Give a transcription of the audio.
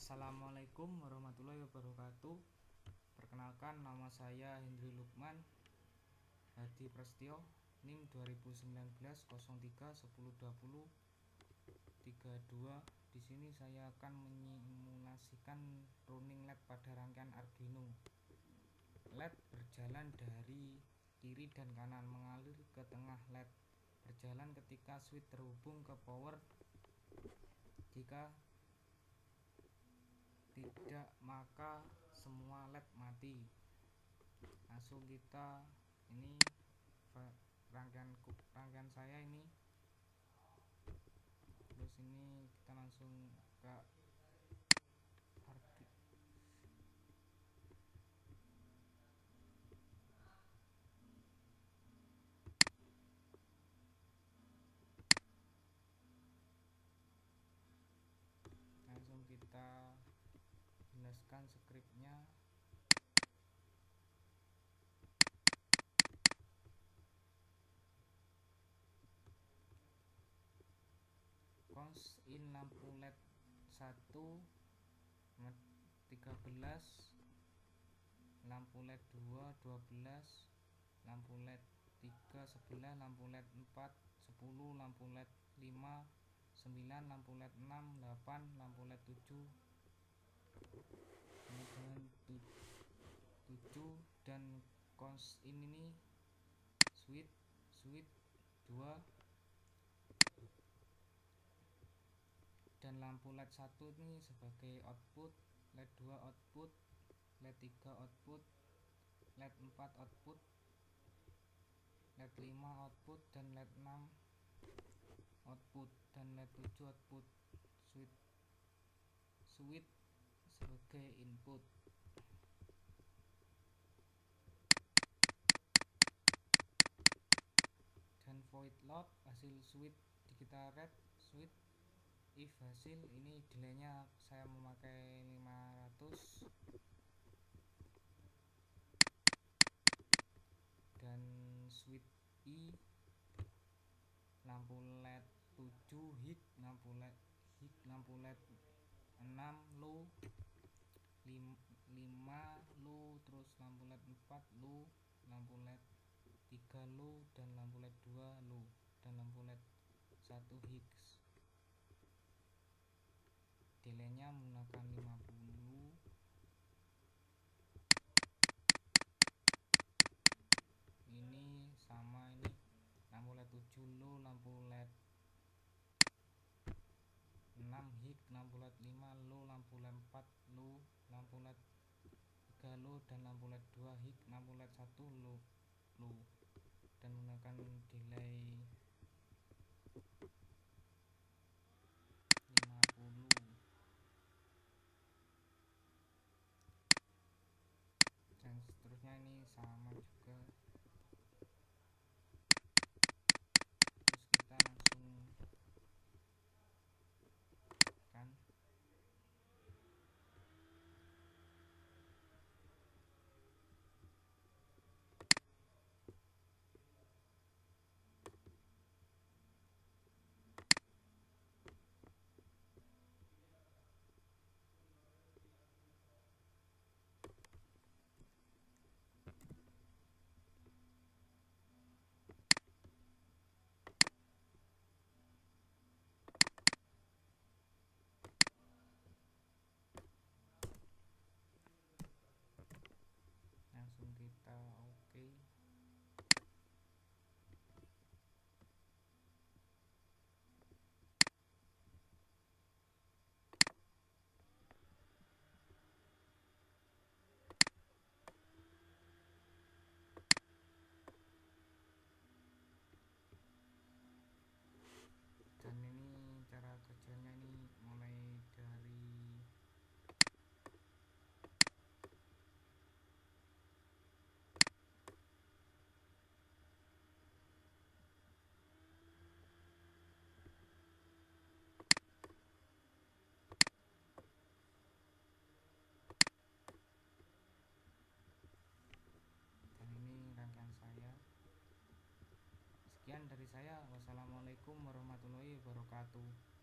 Assalamualaikum warahmatullahi wabarakatuh. Perkenalkan, nama saya Hendri Lukman Hadi Prestio, NIM 2019 03 10 20 32. Di sini saya akan menyimulasikan running LED pada rangkaian Arduino. LED berjalan dari kiri dan kanan, mengalir ke tengah. LED berjalan ketika switch terhubung ke power. Jika tidak, maka semua LED mati. Langsung kita ini rangkaian saya ini. Terus ini kita langsung ke kita jelaskan skripnya. Cons in lampu LED 1 13, lampu LED 2 12, lampu LED 3 11, lampu LED 4 10, lampu LED 5 9, lampu LED 6 8, lampu LED 7 dan cons ini switch 2 dan lampu LED 1 ini sebagai output, LED 2 output, LED 3 output, LED 4 output, LED 5 output, dan LED 6 output, dan LED 7 output. Switch sebagai input. Dan void load hasil switch kita read switch if hasil ini delaynya saya memakai 500, dan switch I lampu LED 7 high, lampu LED 6 low, 5 low, terus lampu LED 4 low, lampu LED 3 low, dan lampu LED 2 low, dan lampu LED 1 high. Delaynya menggunakan 50. Ini sama, ini lampu LED 7 low, lampu LED 6 high, lampu LED 5 low, lampu LED 4 low, lampu LED 3 low, dan lampu LED 2 high, lampu LED 1 low, dan menggunakan delay 50. Dan seterusnya ini sama juga. Terus kita langsung kan langsung kita oke. Dan ini cara kerjanya ini mulai dari Sekian dari saya. Wassalamualaikum warahmatullahi wabarakatuh.